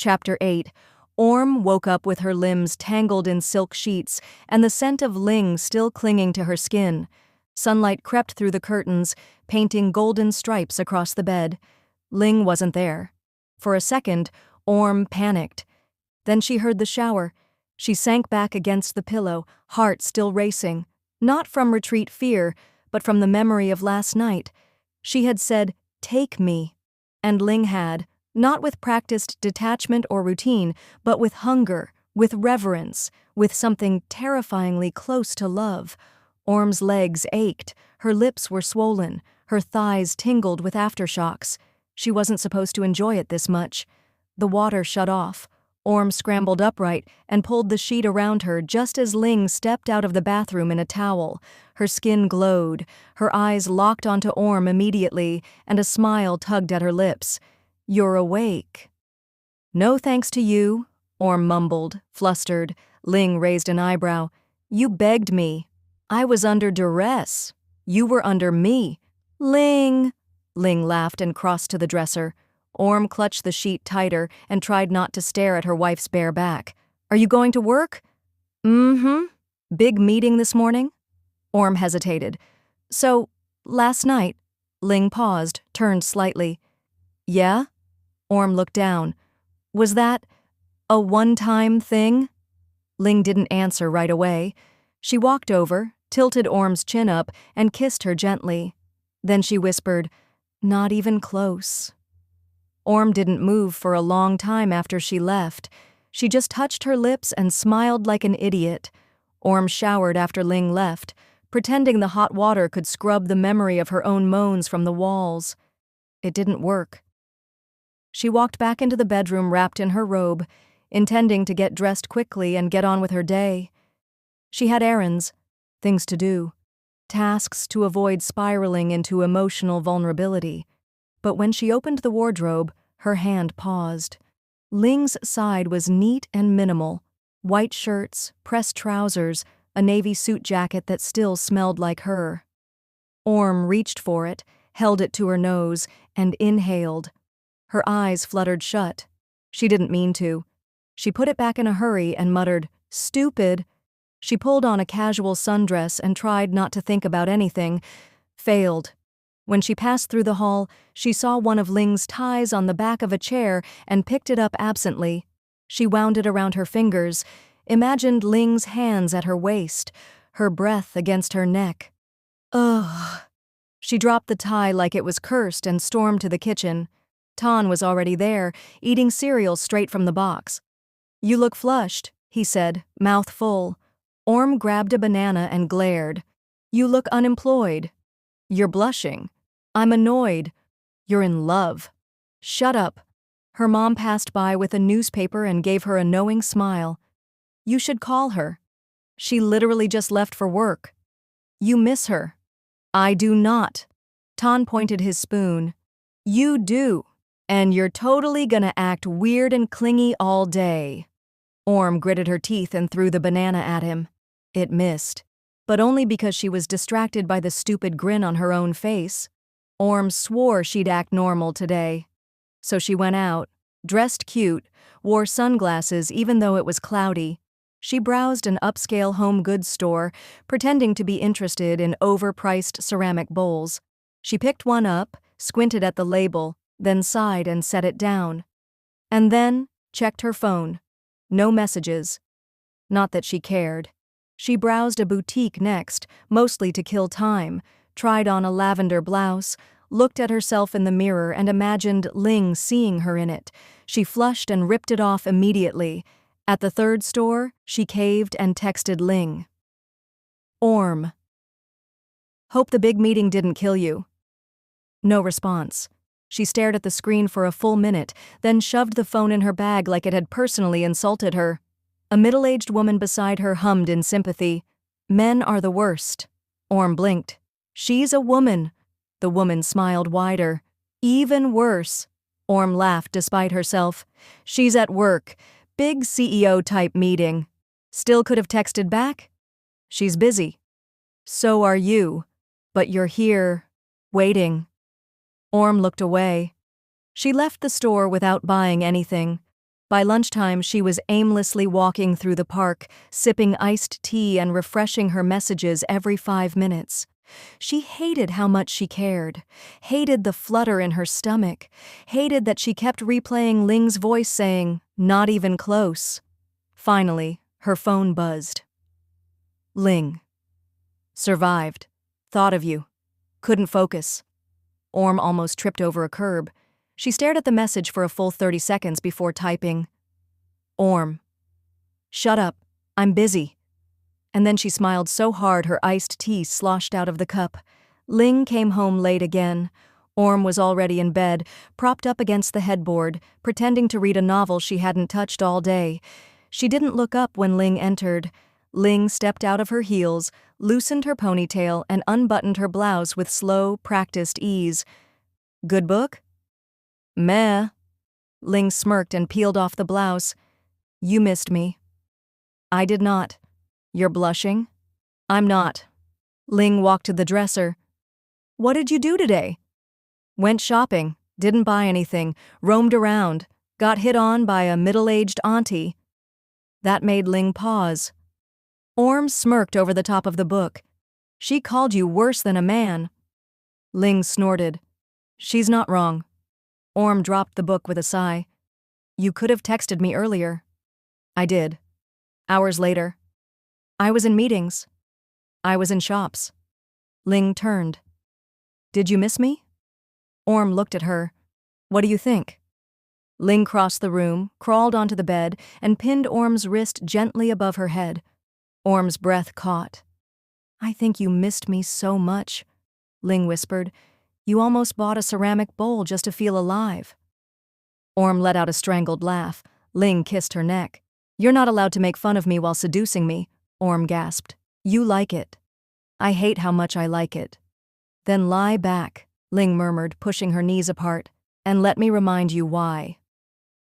Chapter 8. Orm woke up with her limbs tangled in silk sheets and the scent of Ling still clinging to her skin. Sunlight crept through the curtains, painting golden stripes across the bed. Ling wasn't there. For a second, Orm panicked. Then she heard the shower. She sank back against the pillow, heart still racing. Not from retreat fear, but from the memory of last night. She had said, "Take me." And Ling had. Not with practiced detachment or routine, but with hunger, with reverence, with something terrifyingly close to love. Orm's legs ached, her lips were swollen, her thighs tingled with aftershocks. She wasn't supposed to enjoy it this much. The water shut off. Orm scrambled upright and pulled the sheet around her just as Ling stepped out of the bathroom in a towel. Her skin glowed, her eyes locked onto Orm immediately, and a smile tugged at her lips. "You're awake." "No thanks to you," Orm mumbled, flustered. Ling raised an eyebrow. "You begged me. I was under duress. You were under me." "Ling!" Ling laughed and crossed to the dresser. Orm clutched the sheet tighter and tried not to stare at her wife's bare back. "Are you going to work?" "Mm-hmm. Big meeting this morning?" Orm hesitated. "So, last night..." Ling paused, turned slightly. "Yeah?" Orm looked down. "Was that a one-time thing?" Ling didn't answer right away. She walked over, tilted Orm's chin up, and kissed her gently. Then she whispered, "Not even close." Orm didn't move for a long time after she left. She just touched her lips and smiled like an idiot. Orm showered after Ling left, pretending the hot water could scrub the memory of her own moans from the walls. It didn't work. She walked back into the bedroom wrapped in her robe, intending to get dressed quickly and get on with her day. She had errands, things to do, tasks to avoid spiraling into emotional vulnerability. But when she opened the wardrobe, her hand paused. Ling's side was neat and minimal. White shirts, pressed trousers, a navy suit jacket that still smelled like her. Orm reached for it, held it to her nose, and inhaled. Her eyes fluttered shut. She didn't mean to. She put it back in a hurry and muttered, "Stupid." She pulled on a casual sundress and tried not to think about anything. Failed. When she passed through the hall, she saw one of Ling's ties on the back of a chair and picked it up absently. She wound it around her fingers, imagined Ling's hands at her waist, her breath against her neck. Ugh. She dropped the tie like it was cursed and stormed to the kitchen. Ton was already there, eating cereal straight from the box. "You look flushed," he said, mouth full. Orm grabbed a banana and glared. "You look unemployed." "You're blushing." "I'm annoyed." "You're in love." "Shut up." Her mom passed by with a newspaper and gave her a knowing smile. "You should call her. She literally just left for work." "You miss her." "I do not." Ton pointed his spoon. "You do. And you're totally gonna act weird and clingy all day." Orm gritted her teeth and threw the banana at him. It missed, but only because she was distracted by the stupid grin on her own face. Orm swore she'd act normal today. So she went out, dressed cute, wore sunglasses even though it was cloudy. She browsed an upscale home goods store, pretending to be interested in overpriced ceramic bowls. She picked one up, squinted at the label, then sighed and set it down. And then checked her phone. No messages. Not that she cared. She browsed a boutique next, mostly to kill time, tried on a lavender blouse, looked at herself in the mirror and imagined Ling seeing her in it. She flushed and ripped it off immediately. At the third store, she caved and texted Ling. "Orm. Hope the big meeting didn't kill you." No response. She stared at the screen for a full minute, then shoved the phone in her bag like it had personally insulted her. A middle-aged woman beside her hummed in sympathy. "Men are the worst." Orm blinked. "She's a woman." The woman smiled wider. "Even worse." Orm laughed despite herself. "She's at work. Big CEO-type meeting. Still could have texted back?" "She's busy." "So are you. But you're here, waiting." Orm looked away. She left the store without buying anything. By lunchtime, she was aimlessly walking through the park, sipping iced tea and refreshing her messages every 5 minutes. She hated how much she cared, hated the flutter in her stomach, hated that she kept replaying Ling's voice saying, "Not even close." Finally, her phone buzzed. Ling. Survived. Thought of you. Couldn't focus. Orm almost tripped over a curb. She stared at the message for a full 30 seconds before typing, "Orm. Shut up. I'm busy." And then she smiled so hard her iced tea sloshed out of the cup. Ling came home late again. Orm was already in bed, propped up against the headboard, pretending to read a novel she hadn't touched all day. She didn't look up when Ling entered. Ling stepped out of her heels, loosened her ponytail, and unbuttoned her blouse with slow, practiced ease. "Good book?" "Meh." Ling smirked and peeled off the blouse. "You missed me." "I did not." "You're blushing?" "I'm not." Ling walked to the dresser. "What did you do today?" "Went shopping, didn't buy anything, roamed around, got hit on by a middle-aged auntie." That made Ling pause. Orm smirked over the top of the book. "She called you worse than a man." Ling snorted. "She's not wrong." Orm dropped the book with a sigh. "You could have texted me earlier." "I did." Hours later. "I was in meetings." "I was in shops." Ling turned. "Did you miss me?" Orm looked at her. "What do you think?" Ling crossed the room, crawled onto the bed, and pinned Orm's wrist gently above her head. Orm's breath caught. "I think you missed me so much," Ling whispered. "You almost bought a ceramic bowl just to feel alive." Orm let out a strangled laugh. Ling kissed her neck. "You're not allowed to make fun of me while seducing me," Orm gasped. "You like it." "I hate how much I like it." "Then lie back," Ling murmured, pushing her knees apart, "and let me remind you why."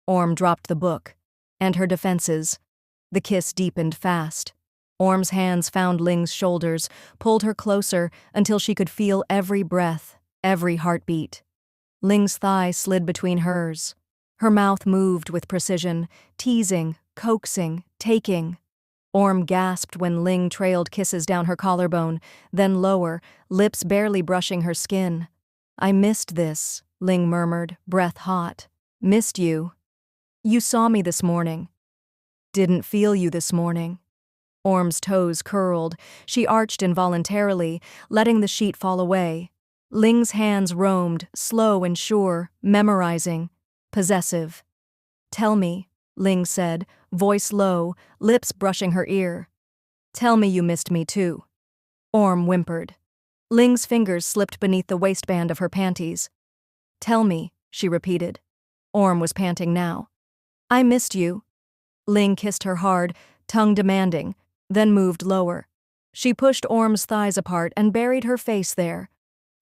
Orm dropped the book. And her defenses. The kiss deepened fast. Orm's hands found Ling's shoulders, pulled her closer until she could feel every breath, every heartbeat. Ling's thigh slid between hers. Her mouth moved with precision, teasing, coaxing, taking. Orm gasped when Ling trailed kisses down her collarbone, then lower, lips barely brushing her skin. "I missed this," Ling murmured, breath hot. "Missed you. You saw me this morning." "Didn't feel you this morning." Orm's toes curled. She arched involuntarily, letting the sheet fall away. Ling's hands roamed, slow and sure, memorizing, possessive. "Tell me," Ling said, voice low, lips brushing her ear. "Tell me you missed me too." Orm whimpered. Ling's fingers slipped beneath the waistband of her panties. "Tell me," she repeated. Orm was panting now. "I missed you." Ling kissed her hard, tongue demanding, then moved lower. She pushed Orm's thighs apart and buried her face there.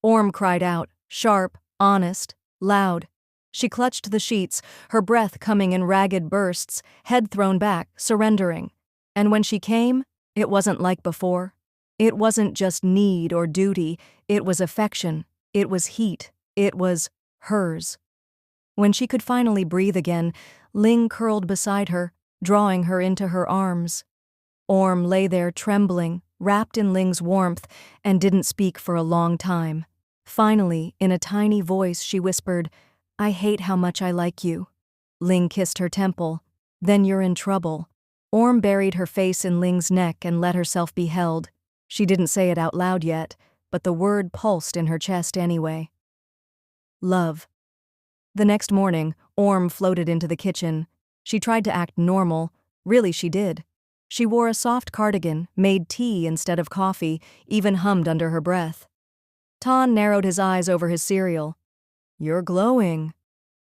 Orm cried out, sharp, honest, loud. She clutched the sheets, her breath coming in ragged bursts, head thrown back, surrendering. And when she came, it wasn't like before. It wasn't just need or duty, it was affection, it was heat, it was hers. When she could finally breathe again, Ling curled beside her, drawing her into her arms. Orm lay there trembling, wrapped in Ling's warmth, and didn't speak for a long time. Finally, in a tiny voice, she whispered, "I hate how much I like you." Ling kissed her temple. "Then you're in trouble." Orm buried her face in Ling's neck and let herself be held. She didn't say it out loud yet, but the word pulsed in her chest anyway. Love. The next morning, Orm floated into the kitchen. She tried to act normal. Really, she did. She wore a soft cardigan, made tea instead of coffee, even hummed under her breath. Ton narrowed his eyes over his cereal. "You're glowing."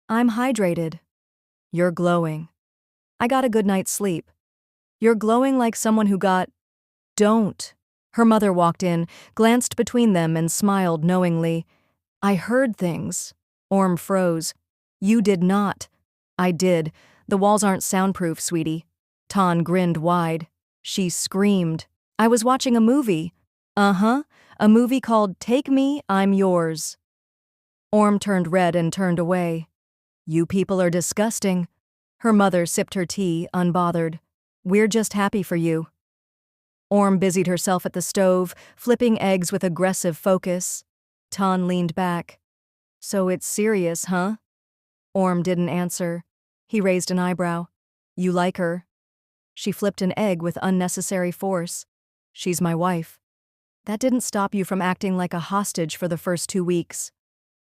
"I'm hydrated." "You're glowing." "I got a good night's sleep." "You're glowing like someone who got—" "Don't." Her mother walked in, glanced between them and smiled knowingly. "I heard things." Orm froze. "You did not." "I did. The walls aren't soundproof, sweetie." Ton grinned wide. She screamed. "I was watching a movie." "Uh-huh. A movie called Take Me, I'm Yours." Orm turned red and turned away. "You people are disgusting." Her mother sipped her tea, unbothered. We're just happy for you. Orm busied herself at the stove, flipping eggs with aggressive focus. Tan leaned back. So it's serious, huh? Orm didn't answer. He raised an eyebrow. You like her? She flipped an egg with unnecessary force. She's my wife. That didn't stop you from acting like a hostage for the first 2 weeks.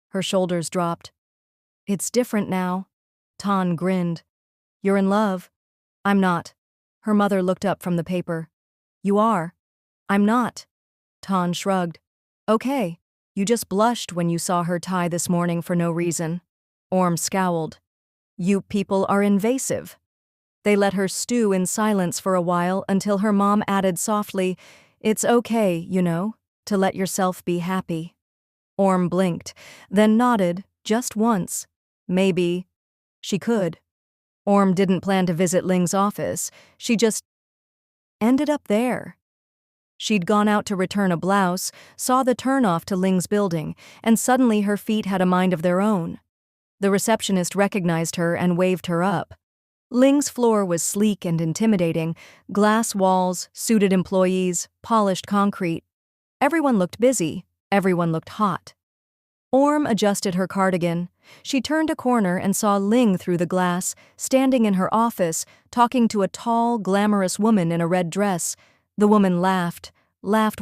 Her shoulders dropped. It's different now. Tan grinned. You're in love. I'm not. Her mother looked up from the paper. You are. I'm not. Tan shrugged. Okay. You just blushed when you saw her tie this morning for no reason. Orm scowled. You people are invasive. They let her stew in silence for a while until her mom added softly, It's okay, you know, to let yourself be happy. Orm blinked, then nodded, just once. Maybe. She could. Orm didn't plan to visit Ling's office. She just ended up there. She'd gone out to return a blouse, saw the turnoff to Ling's building, and suddenly her feet had a mind of their own. The receptionist recognized her and waved her up. Ling's floor was sleek and intimidating, glass walls, suited employees, polished concrete. Everyone looked busy, everyone looked hot. Orm adjusted her cardigan. She turned a corner and saw Ling through the glass, standing in her office, talking to a tall, glamorous woman in a red dress. The woman laughed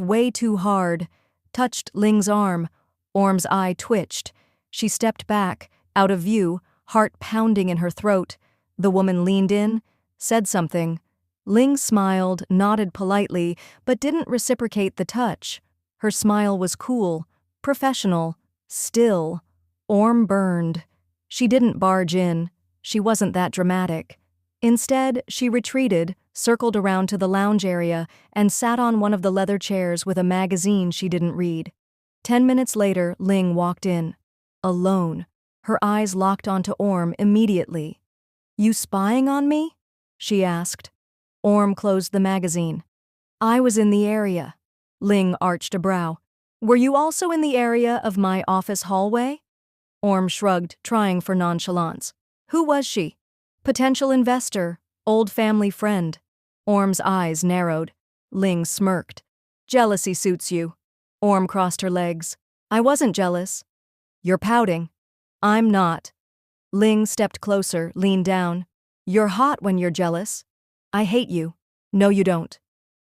way too hard, touched Ling's arm. Orm's eye twitched. She stepped back, out of view, heart pounding in her throat. The woman leaned in, said something. Ling smiled, nodded politely, but didn't reciprocate the touch. Her smile was cool, professional, still. Orm burned. She didn't barge in. She wasn't that dramatic. Instead, she retreated, circled around to the lounge area, and sat on one of the leather chairs with a magazine she didn't read. 10 minutes later, Ling walked in. Alone. Her eyes locked onto Orm immediately. You spying on me? She asked. Orm closed the magazine. I was in the area. Ling arched a brow. Were you also in the area of my office hallway? Orm shrugged, trying for nonchalance. Who was she? Potential investor, old family friend. Orm's eyes narrowed. Ling smirked. Jealousy suits you. Orm crossed her legs. I wasn't jealous. You're pouting. I'm not. Ling stepped closer, leaned down. You're hot when you're jealous. I hate you. No, you don't.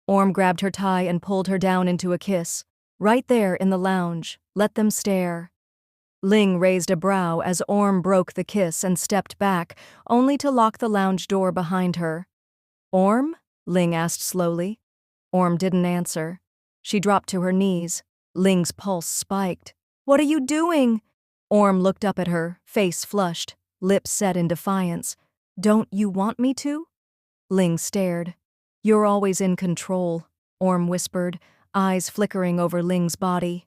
Orm grabbed her tie and pulled her down into a kiss. Right there in the lounge. Let them stare. Ling raised a brow as Orm broke the kiss and stepped back, only to lock the lounge door behind her. Orm? Ling asked slowly. Orm didn't answer. She dropped to her knees. Ling's pulse spiked. What are you doing? Orm looked up at her, face flushed, lips set in defiance. Don't you want me to? Ling stared. You're always in control, Orm whispered, eyes flickering over Ling's body.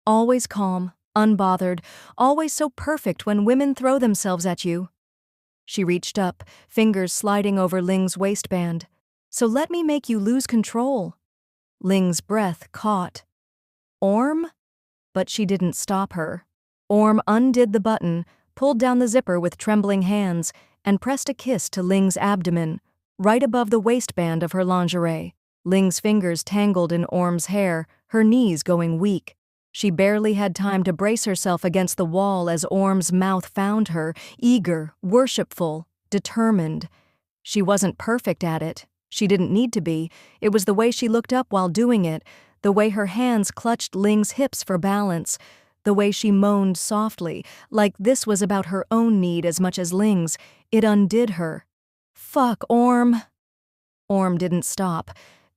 Always calm, unbothered, always so perfect when women throw themselves at you. She reached up, fingers sliding over Ling's waistband. So let me make you lose control. Ling's breath caught. Orm? But she didn't stop her. Orm undid the button, pulled down the zipper with trembling hands, and pressed a kiss to Ling's abdomen, right above the waistband of her lingerie. Ling's fingers tangled in Orm's hair, her knees going weak. She barely had time to brace herself against the wall as Orm's mouth found her, eager, worshipful, determined. She wasn't perfect at it. She didn't need to be. It was the way she looked up while doing it, the way her hands clutched Ling's hips for balance, the way she moaned softly, like this was about her own need as much as Ling's. It undid her. Fuck, Orm. Orm didn't stop,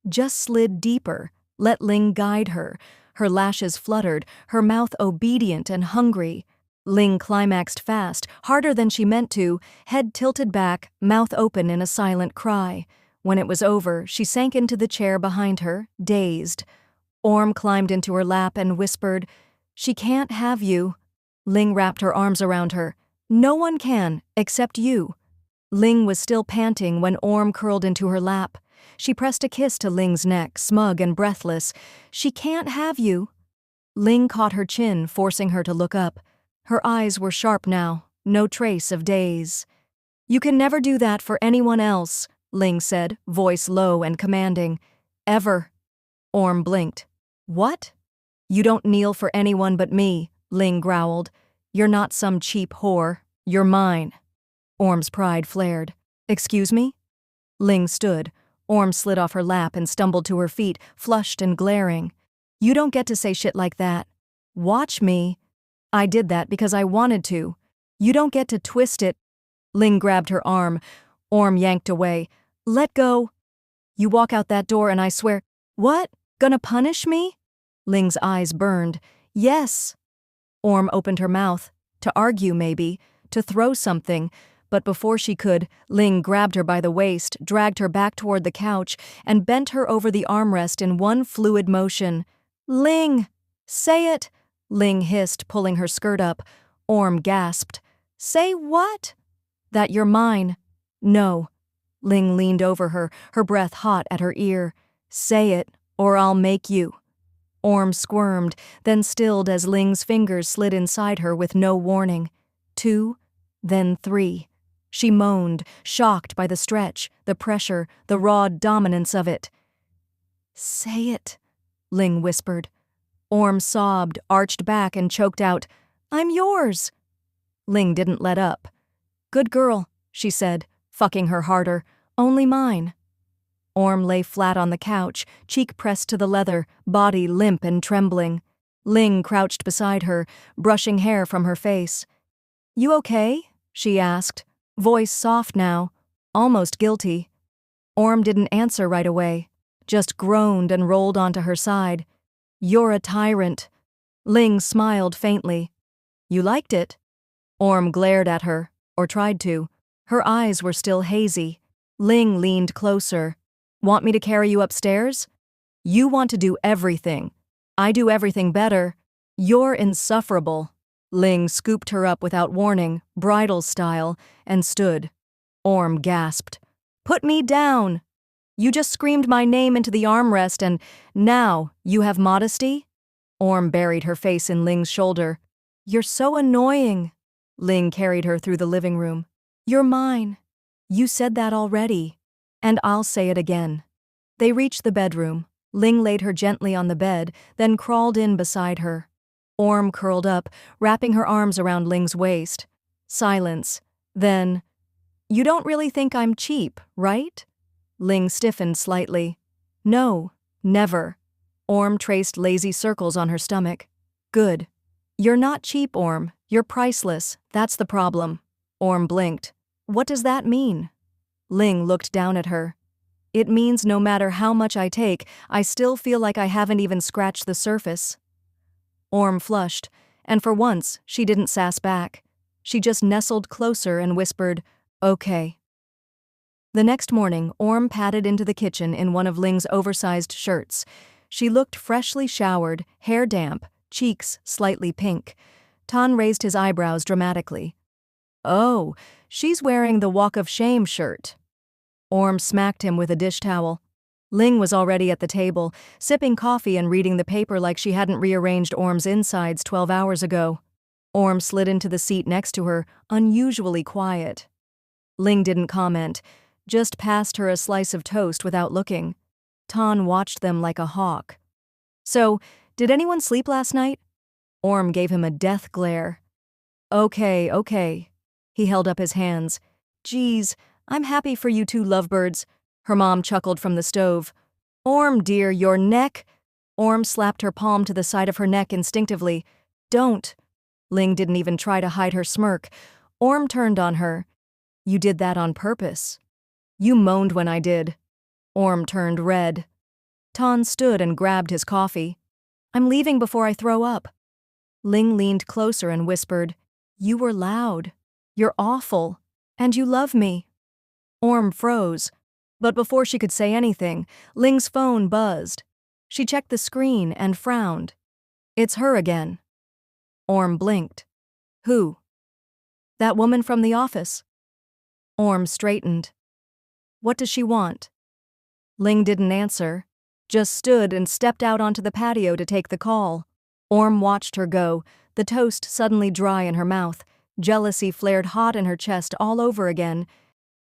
just slid deeper, let Ling guide her. Her lashes fluttered, her mouth obedient and hungry. Ling climaxed fast, harder than she meant to, head tilted back, mouth open in a silent cry. When it was over, she sank into the chair behind her, dazed. Orm climbed into her lap and whispered, She can't have you. Ling wrapped her arms around her. No one can, except you. Ling was still panting when Orm curled into her lap. She pressed a kiss to Ling's neck, smug and breathless. She can't have you. Ling caught her chin, forcing her to look up. Her eyes were sharp now, no trace of daze. You can never do that for anyone else, Ling said, voice low and commanding. Ever. Orm blinked. What? You don't kneel for anyone but me, Ling growled. You're not some cheap whore. You're mine. Orm's pride flared. Excuse me? Ling stood. Orm slid off her lap and stumbled to her feet, flushed and glaring. You don't get to say shit like that. Watch me. I did that because I wanted to. You don't get to twist it. Ling grabbed her arm. Orm yanked away. Let go. You walk out that door and I swear. What? Gonna punish me? Ling's eyes burned. Yes. Orm opened her mouth. To argue, maybe. To throw something. But before she could, Ling grabbed her by the waist, dragged her back toward the couch, and bent her over the armrest in one fluid motion. Ling! Say it! Ling hissed, pulling her skirt up. Orm gasped. Say what? That you're mine. No. Ling leaned over her, her breath hot at her ear. Say it, or I'll make you. Orm squirmed, then stilled as Ling's fingers slid inside her with no warning. 2, then 3. She moaned, shocked by the stretch, the pressure, the raw dominance of it. Say it, Ling whispered. Orm sobbed, arched back, and choked out, I'm yours. Ling didn't let up. Good girl, she said, fucking her harder. Only mine. Orm lay flat on the couch, cheek pressed to the leather, body limp and trembling. Ling crouched beside her, brushing hair from her face. You okay? She asked, voice soft now, almost guilty. Orm didn't answer right away, just groaned and rolled onto her side. You're a tyrant. Ling smiled faintly. You liked it? Orm glared at her, or tried to. Her eyes were still hazy. Ling leaned closer. Want me to carry you upstairs? You want to do everything. I do everything better. You're insufferable. Ling scooped her up without warning, bridal style, and stood. Orm gasped. Put me down! You just screamed my name into the armrest and now you have modesty? Orm buried her face in Ling's shoulder. You're so annoying. Ling carried her through the living room. You're mine. You said that already. And I'll say it again. They reached the bedroom. Ling laid her gently on the bed, then crawled in beside her. Orm curled up, wrapping her arms around Ling's waist. Silence. Then, you don't really think I'm cheap, right? Ling stiffened slightly. No, never. Orm traced lazy circles on her stomach. Good. You're not cheap, Orm. You're priceless. That's the problem. Orm blinked. What does that mean? Ling looked down at her. It means no matter how much I take, I still feel like I haven't even scratched the surface. Orm flushed, and for once, she didn't sass back. She just nestled closer and whispered, Okay. The next morning, Orm padded into the kitchen in one of Ling's oversized shirts. She looked freshly showered, hair damp, cheeks slightly pink. Tan raised his eyebrows dramatically. Oh, she's wearing the Walk of Shame shirt. Orm smacked him with a dish towel. Ling was already at the table, sipping coffee and reading the paper like she hadn't rearranged Orm's insides 12 hours ago. Orm slid into the seat next to her, unusually quiet. Ling didn't comment, just passed her a slice of toast without looking. Tan watched them like a hawk. So, did anyone sleep last night? Orm gave him a death glare. Okay. He held up his hands. Geez, I'm happy for you two lovebirds. Her mom chuckled from the stove. Orm, dear, your neck. Orm slapped her palm to the side of her neck instinctively. Don't. Ling didn't even try to hide her smirk. Orm turned on her. You did that on purpose. You moaned when I did. Orm turned red. Tan stood and grabbed his coffee. I'm leaving before I throw up. Ling leaned closer and whispered, You were loud. You're awful. And you love me. Orm froze. But before she could say anything, Ling's phone buzzed. She checked the screen and frowned. It's her again. Orm blinked. Who? That woman from the office. Orm straightened. What does she want? Ling didn't answer, just stood and stepped out onto the patio to take the call. Orm watched her go, the toast suddenly dry in her mouth. Jealousy flared hot in her chest all over again.